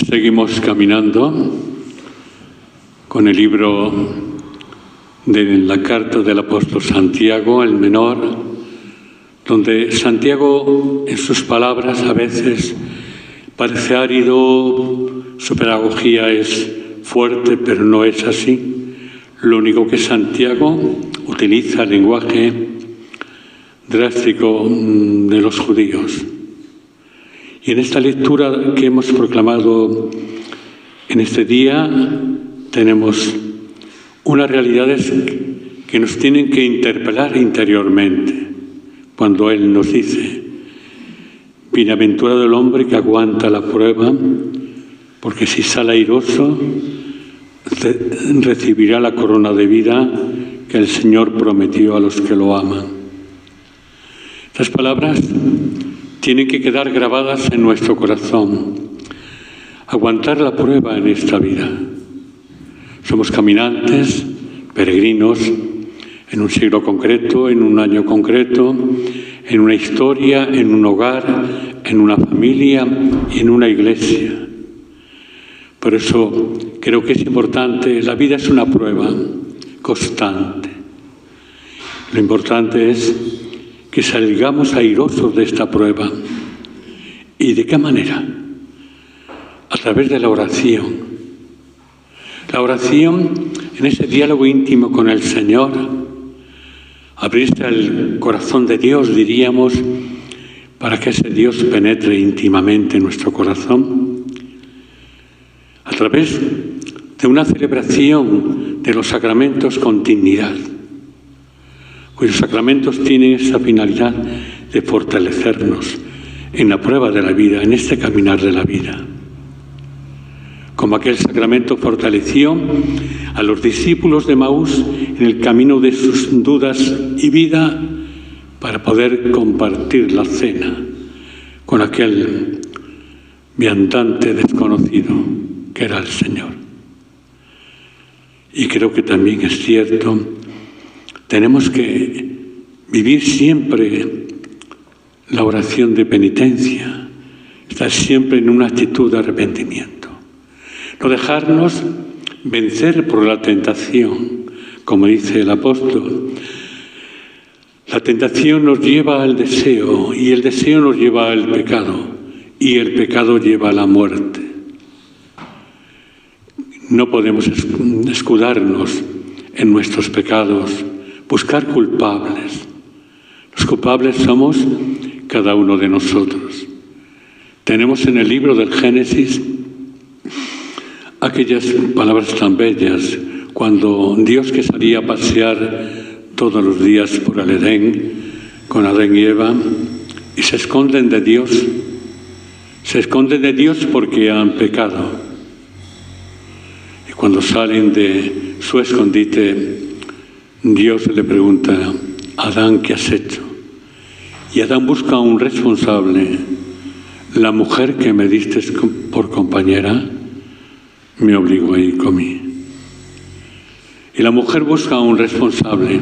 Seguimos caminando con el libro de la carta del apóstol Santiago, el menor, donde Santiago en sus palabras a veces parece árido, su pedagogía es fuerte, pero no es así. Lo único que Santiago utiliza el lenguaje drástico de los judíos. Y en esta lectura que hemos proclamado en este día tenemos unas realidades que nos tienen que interpelar interiormente. Cuando Él nos dice: bienaventurado el hombre que aguanta la prueba, porque si sale airoso recibirá la corona de vida que el Señor prometió a los que lo aman. Estas palabras tienen que quedar grabadas en nuestro corazón. Aguantar la prueba en esta vida. Somos caminantes, peregrinos, en un siglo concreto, en un año concreto, en una historia, en un hogar, en una familia y en una iglesia. Por eso creo que es importante, la vida es una prueba constante. Lo importante es que salgamos airosos de esta prueba. ¿Y de qué manera? A través de la oración. La oración en ese diálogo íntimo con el Señor. Abrirse al corazón de Dios, diríamos, para que ese Dios penetre íntimamente en nuestro corazón. A través de una celebración de los sacramentos con dignidad, cuyos sacramentos tienen esa finalidad de fortalecernos en la prueba de la vida, en este caminar de la vida. Como aquel sacramento fortaleció a los discípulos de Emaús en el camino de sus dudas y vida para poder compartir la cena con aquel viandante desconocido que era el Señor. Y creo que también es cierto, tenemos que vivir siempre la oración de penitencia, estar siempre en una actitud de arrepentimiento. No dejarnos vencer por la tentación, como dice el apóstol. La tentación nos lleva al deseo, y el deseo nos lleva al pecado, y el pecado lleva a la muerte. No podemos escudarnos en nuestros pecados, buscar culpables. Los culpables somos cada uno de nosotros. Tenemos en el libro del Génesis aquellas palabras tan bellas, cuando Dios, que salía a pasear todos los días por el Edén con Adán y Eva, y se esconden de Dios porque han pecado. Y cuando salen de su escondite, Dios le pregunta: Adán, ¿qué has hecho? Y Adán busca a un responsable. La mujer que me diste por compañera me obligó y comí. Y la mujer busca a un responsable.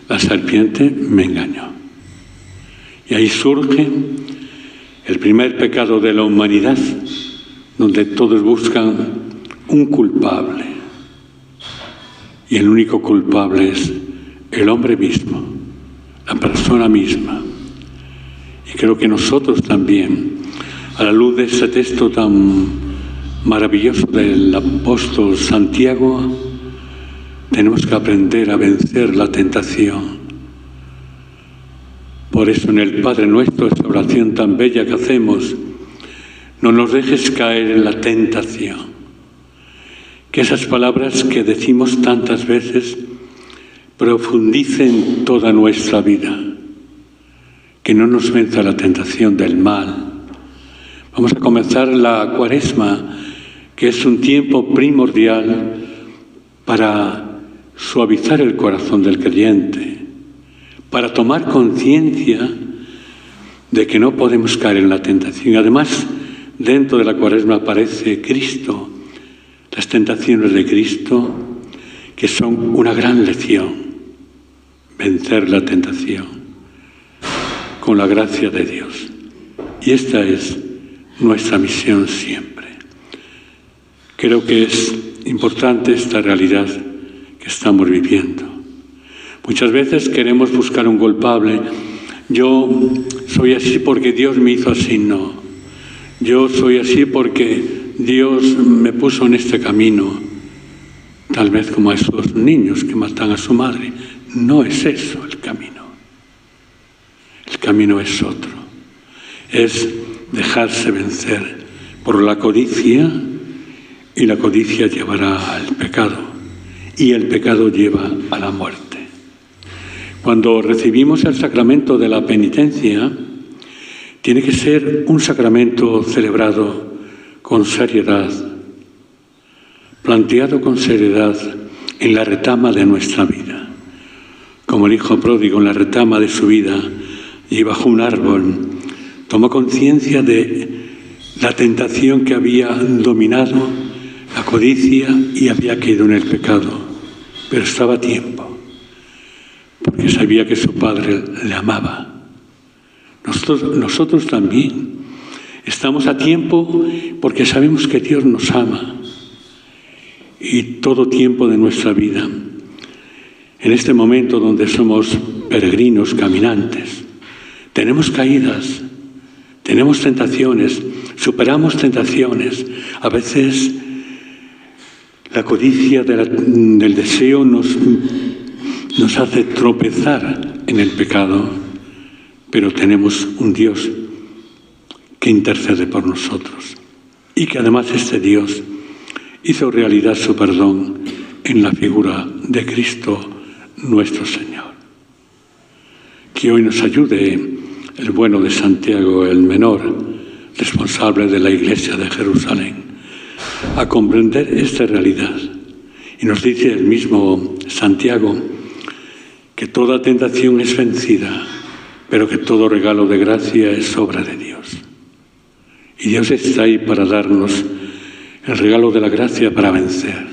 La serpiente me engañó. Y ahí surge el primer pecado de la humanidad, donde todos buscan un culpable. Y el único culpable es el hombre mismo, la persona misma. Y creo que nosotros también, a la luz de ese texto tan maravilloso del apóstol Santiago, tenemos que aprender a vencer la tentación. Por eso en el Padre Nuestro, esta oración tan bella que hacemos: no nos dejes caer en la tentación. Que esas palabras que decimos tantas veces profundicen toda nuestra vida. Que no nos venza la tentación del mal. Vamos a comenzar la Cuaresma, que es un tiempo primordial para suavizar el corazón del creyente, para tomar conciencia de que no podemos caer en la tentación. Además, dentro de la Cuaresma aparece Cristo, las tentaciones de Cristo, que son una gran lección, vencer la tentación con la gracia de Dios. Y esta es nuestra misión siempre. Creo que es importante esta realidad que estamos viviendo. Muchas veces queremos buscar un culpable. Yo soy así porque Dios me hizo así. No. Yo soy así porque Dios me puso en este camino. Tal vez como a esos niños que matan a su madre. No es eso el camino. El camino es otro. Es dejarse vencer por la codicia, y la codicia llevará al pecado, y el pecado lleva a la muerte. Cuando recibimos el sacramento de la penitencia, tiene que ser un sacramento celebrado con seriedad, planteado con seriedad en la retama de nuestra vida. Como el hijo pródigo en la retama de su vida, y bajo un árbol, tomó conciencia de la tentación que había dominado, la codicia, y había caído en el pecado. Pero estaba a tiempo, porque sabía que su padre le amaba. Nosotros también estamos a tiempo porque sabemos que Dios nos ama. Y todo tiempo de nuestra vida, en este momento donde somos peregrinos, caminantes, tenemos caídas, tenemos tentaciones, superamos tentaciones. A veces la codicia del deseo nos hace tropezar en el pecado, pero tenemos un Dios que intercede por nosotros y que además este Dios hizo realidad su perdón en la figura de Cristo nuestro Señor. Que hoy nos ayude el bueno de Santiago el Menor, responsable de la Iglesia de Jerusalén, a comprender esta realidad. Y nos dice el mismo Santiago que toda tentación es vencida, pero que todo regalo de gracia es obra de Dios. Y Dios está ahí para darnos el regalo de la gracia para vencer.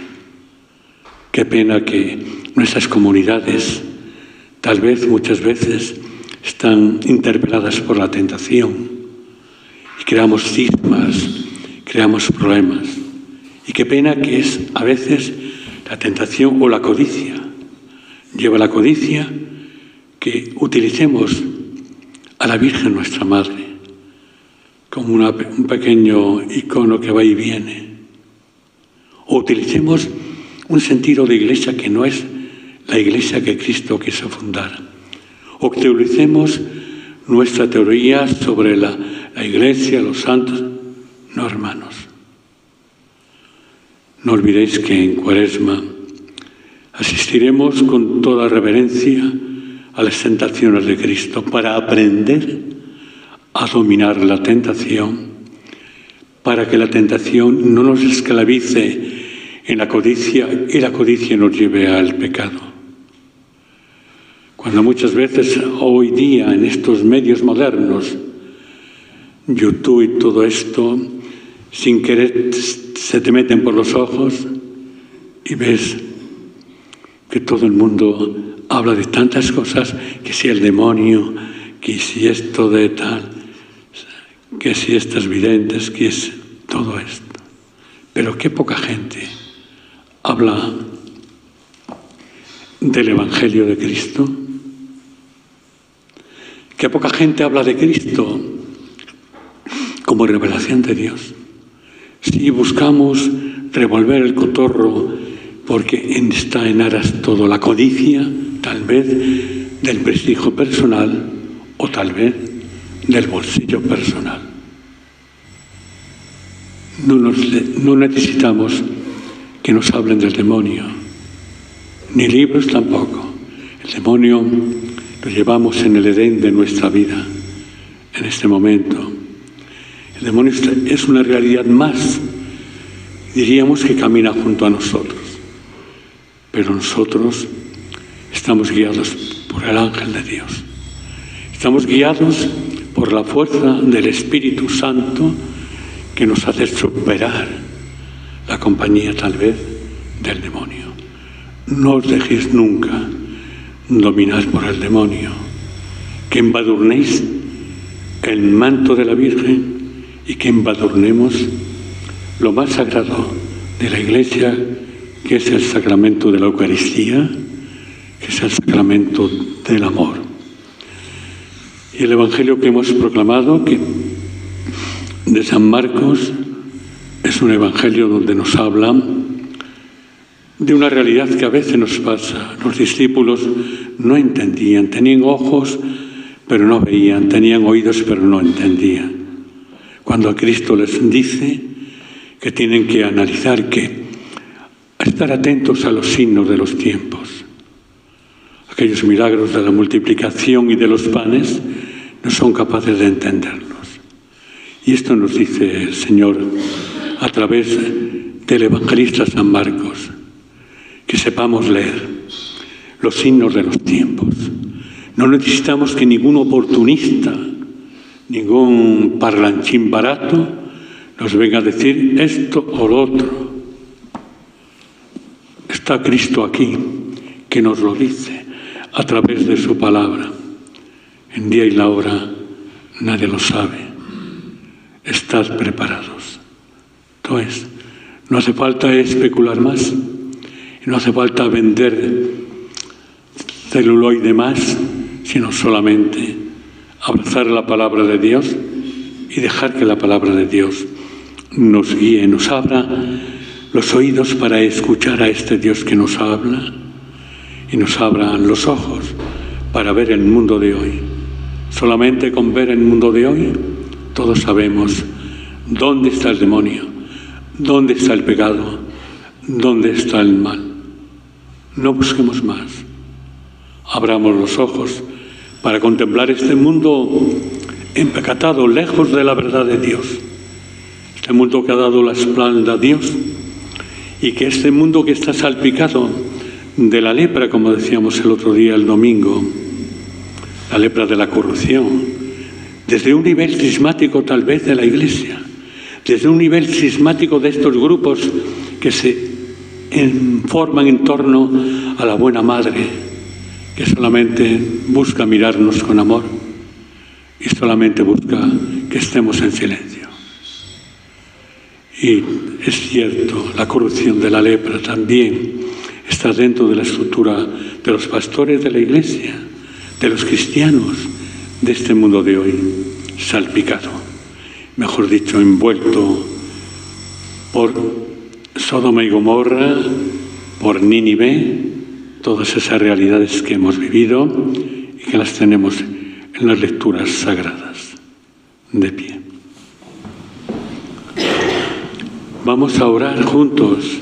Qué pena que nuestras comunidades, tal vez muchas veces, están interpeladas por la tentación y creamos cismas, creamos problemas. Y qué pena que es a veces la tentación o la codicia. Lleva la codicia que utilicemos a la Virgen nuestra Madre como un pequeño icono que va y viene. O utilicemos un sentido de iglesia que no es la iglesia que Cristo quiso fundar. O que utilicemos nuestra teoría sobre la iglesia, los santos. No, hermanos. No olvidéis que en Cuaresma asistiremos con toda reverencia a las tentaciones de Cristo para aprender a dominar la tentación, para que la tentación no nos esclavice en la codicia y la codicia nos lleve al pecado. Cuando muchas veces hoy día en estos medios modernos, YouTube y todo esto, sin querer se te meten por los ojos y ves que todo el mundo habla de tantas cosas, que si el demonio, que si esto de tal, que si estas videntes, que es todo esto. Pero qué poca gente habla del Evangelio de Cristo. Qué poca gente habla de Cristo como revelación de Dios. Si buscamos revolver el cotorro porque está en aras todo la codicia, tal vez del prestigio personal o tal vez del bolsillo personal. No necesitamos que nos hablen del demonio, ni libros tampoco. El demonio lo llevamos en el Edén de nuestra vida, en este momento. El demonio es una realidad más, diríamos que camina junto a nosotros, pero nosotros estamos guiados por el ángel de Dios. Estamos guiados por la fuerza del Espíritu Santo que nos hace superar la compañía tal vez del demonio. No os dejéis nunca dominar por el demonio, que embadurnéis el manto de la Virgen y que embadurnemos lo más sagrado de la Iglesia, que es el sacramento de la Eucaristía, que es el sacramento del amor. Y el Evangelio que hemos proclamado, que de San Marcos, es un Evangelio donde nos habla de una realidad que a veces nos pasa. Los discípulos no entendían, tenían ojos pero no veían, tenían oídos pero no entendían. Cuando a Cristo les dice que tienen que analizar, que estar atentos a los signos de los tiempos. Aquellos milagros de la multiplicación y de los panes no son capaces de entenderlos. Y esto nos dice el Señor a través del evangelista San Marcos, que sepamos leer los signos de los tiempos. No necesitamos que ningún oportunista, ningún parlanchín barato nos venga a decir esto o lo otro. Está Cristo aquí, que nos lo dice a través de su palabra. En día y la hora nadie lo sabe. Estad preparados. Entonces, no hace falta especular más. No hace falta vender celuloide más, sino solamente abrazar la palabra de Dios y dejar que la palabra de Dios nos guíe, nos abra los oídos para escuchar a este Dios que nos habla y nos abra los ojos para ver el mundo de hoy. Solamente con ver el mundo de hoy todos sabemos dónde está el demonio, dónde está el pecado, dónde está el mal. No busquemos más. Abramos los ojos para contemplar este mundo empecatado, lejos de la verdad de Dios. Este mundo que ha dado la espalda a Dios, y que este mundo que está salpicado de la lepra, como decíamos el otro día, el domingo, la lepra de la corrupción, desde un nivel cismático tal vez de la Iglesia, desde un nivel cismático de estos grupos que se forman en torno a la buena madre, que solamente busca mirarnos con amor y solamente busca que estemos en silencio. Y es cierto, la corrupción de la lepra también está dentro de la estructura de los pastores de la Iglesia, de los cristianos de este mundo de hoy, salpicado, mejor dicho, envuelto por Sodoma y Gomorra, por Nínive, todas esas realidades que hemos vivido y que las tenemos en las lecturas sagradas. De pie. Vamos a orar juntos